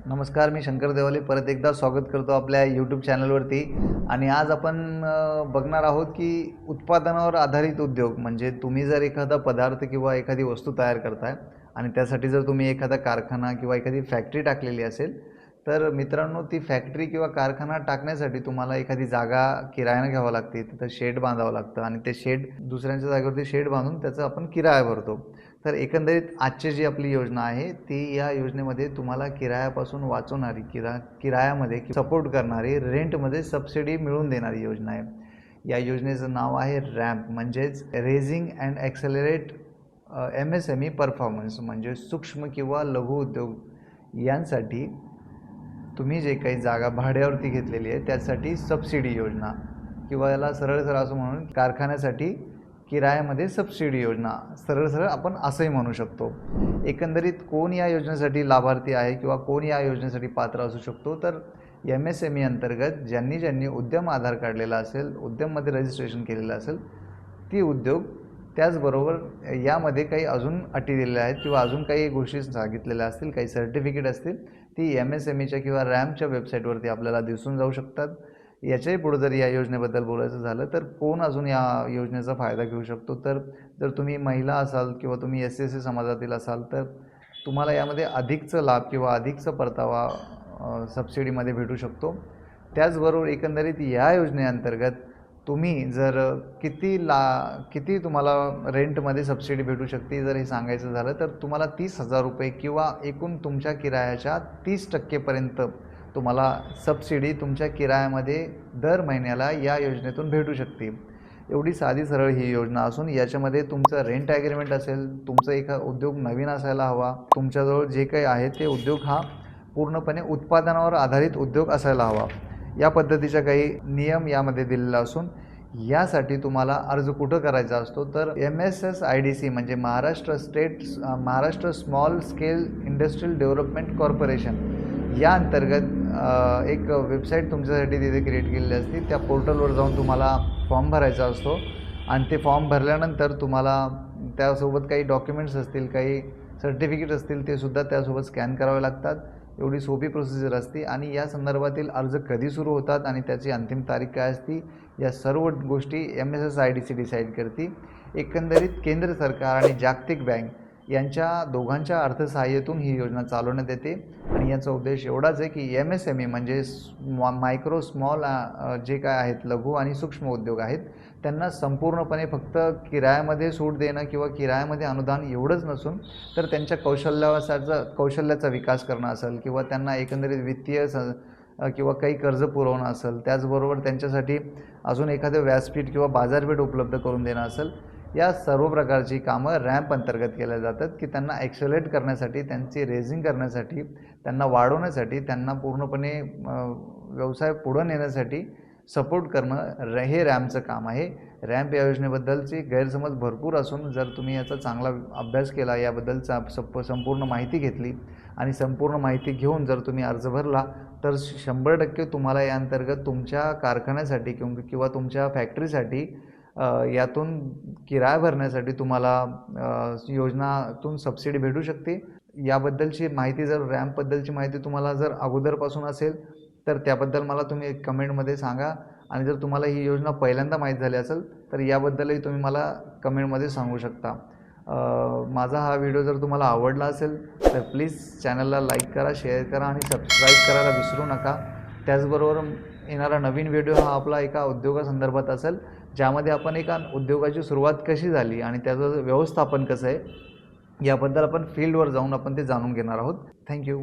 नमस्कार, मी शंकर देवाले परत एकदा स्वागत करतो आपल्या यूट्यूब चॅनलवरती. आणि आज आपण बघणार आहोत की उत्पादनावर आधारित उद्योग म्हणजे तुम्ही जर एखादा पदार्थ किंवा एखादी वस्तू तयार करताय आणि त्यासाठी जर तुम्ही एखादा कारखाना किंवा एखादी फॅक्टरी टाकलेली असेल, तर मित्रांनो ती फॅक्टरी किंवा कारखाना टाकण्यासाठी तुम्हाला एखादी जागा किरायाने घ्यावी लागते, तिथं शेड बांधावं लागतं आणि ते शेड दुसऱ्यांच्या जागेवरती शेड बांधून त्याचा आपण किराया भरतो. तर एकंदरीत आजची जी आपली योजना आहे ती या योजनेमध्ये तुम्हाला किरायापासून वाचवणारी, किरायामध्ये सपोर्ट करणारी, रेंटमध्ये सबसिडी मिळवून देणारी योजना आहे. या योजनेचं नाव आहे रॅम्प, म्हणजेच रेझिंग अँड ॲक्सेलरेट MSME परफॉर्मन्स, म्हणजे सूक्ष्म किंवा लघु उद्योग यांसाठी तुम्ही जे काही जागा भाड्यावरती घेतलेली आहे त्यासाठी सबसिडी योजना, किंवा याला सरळ असं म्हणून कारखान्यासाठी किरायामध्ये सबसिडी योजना, सरळ आपण असंही म्हणू शकतो. एकंदरीत कोण या योजनेसाठी लाभार्थी आहे किंवा कोण या योजनेसाठी पात्र असू शकतो, तर MSME अंतर्गत ज्यांनी उद्यम आधार काढलेला असेल, उद्यममध्ये रजिस्ट्रेशन केलेलं असेल, ती उद्योग. त्याचबरोबर यामध्ये काही अजून अटी दिलेल्या आहेत किंवा अजून काही गोष्टी सांगितलेल्या असतील, काही सर्टिफिकेट असतील, ती MSMEच्या किंवा रॅम्पच्या वेबसाईटवरती आपल्याला दिसून जाऊ शकतात. याच्याही पुढे जर या योजनेबद्दल बोलायचं झालं तर कोण अजून या योजनेचा फायदा घेऊ शकतो, तर जर तुम्ही महिला असाल किंवा तुम्ही SC समाजातील असाल तर तुम्हाला यामध्ये अधिकचं लाभ किंवा अधिकचा परतावा सबसिडीमध्ये भेटू शकतो. त्याचबरोबर एकंदरीत या योजनेअंतर्गत तुम्ही जर किती तुम्हाला रेंटमध्ये सबसिडी भेटू शकते जर हे सांगायचं झालं तर तुम्हाला 30,000 रुपये किंवा एकूण तुमच्या किरायाच्या 30% तुम्हाला सबसिडी तुमच्या किरायामध्ये दर महिन्याला या योजनेतून भेटू शकते. एवढी साधी सरळ ही योजना असून याच्यामध्ये तुमचं रेंट ॲग्रीमेंट असेल, तुमचा एखादा उद्योग नवीन असायला हवा, तुमच्याजवळ जे काही आहे ते उद्योग हा पूर्णपणे उत्पादनावर आधारित उद्योग असायला हवा. या पद्धतीच्या काही नियम यामध्ये दिलेला असून यासाठी तुम्हाला अर्ज कुठं करायचा असतो, तर MSSIDC म्हणजे Maharashtra small scale industrial development corporation या अंतर्गत एक वेबसाईट तुमच्यासाठी तिथे क्रिएट केलेली असते. त्या पोर्टलवर जाऊन तुम्हाला फॉर्म भरायचा असतो आणि ते फॉर्म भरल्यानंतर तुम्हाला त्यासोबत काही डॉक्युमेंट्स असतील, काही सर्टिफिकेट असतील, ते सुद्धा त्यासोबत स्कॅन करावे लागतात. एवढी सोपी प्रोसिजर असते. आणि या संदर्भातील अर्ज कधी सुरू होतात आणि त्याची अंतिम तारीख काय असते, या सर्व गोष्टी MSSIDC डिसाईड करते. एकंदरीत केंद्र सरकार आणि जागतिक बँक यांच्या दोघांच्या अर्थसहाय्यातून ही योजना चालवण्यात येते. आणि याचा उद्देश एवढाच आहे की MSME म्हणजे मायक्रो स्मॉल जे काय आहेत, लघु आणि सूक्ष्म उद्योग आहेत, त्यांना संपूर्णपणे फक्त किरायामध्ये सूट देणं किंवा किरायामध्ये अनुदान एवढंच नसून तर त्यांच्या कौशल्याचा विकास करणं असेल किंवा त्यांना एकंदरीत वित्तीय किंवा काही कर्ज पुरवणं असेल, त्याचबरोबर त्यांच्यासाठी अजून एखादं व्यासपीठ किंवा बाजारपेठ उपलब्ध करून देणं असेल, या सर्व प्रकारची कामं रॅम्प अंतर्गत केल्या जातात की त्यांना ॲक्सेलरेट करण्यासाठी, त्यांची रेझिंग करण्यासाठी, त्यांना वाढवण्यासाठी, त्यांना पूर्णपणे व्यवसाय पुढं नेण्यासाठी सपोर्ट करणं हे रॅम्पचं काम आहे. रॅम्प या योजनेबद्दलची गैरसमज भरपूर असून जर तुम्ही याचा चांगला अभ्यास केला, याबद्दलचा संपूर्ण माहिती घेतली आणि संपूर्ण माहिती घेऊन जर तुम्ही अर्ज भरला तर 100% तुम्हाला या अंतर्गत तुमच्या कारखान्यासाठी किंवा तुमच्या फॅक्टरीसाठी यातून किराया भरण्यासाठी तुम्हाला योजनातून सबसिडी भेटू शकते. याबद्दलची माहिती, जर रॅम्पबद्दलची माहिती तुम्हाला जर अगोदरपासून असेल तर त्याबद्दल मला तुम्ही कमेंटमध्ये सांगा. आणि जर तुम्हाला ही योजना पहिल्यांदा माहीत झाली असेल तर याबद्दलही तुम्ही मला कमेंटमध्ये सांगू शकता. माझा हा व्हिडिओ जर तुम्हाला आवडला असेल तर प्लीज चॅनलला लाईक करा, शेअर करा आणि सबस्क्राईब करायला विसरू नका. त्याचबरोबर येणारा नवीन व्हिडिओ हा आपला एका उद्योगासंदर्भात असेल, ज्यामध्ये आपण एका उद्योगाची सुरुवात कशी झाली आणि त्याचं व्यवस्थापन कसं आहे याबद्दल आपण फील्डवर जाऊन आपण ते जाणून घेणार आहोत. थँक्यू.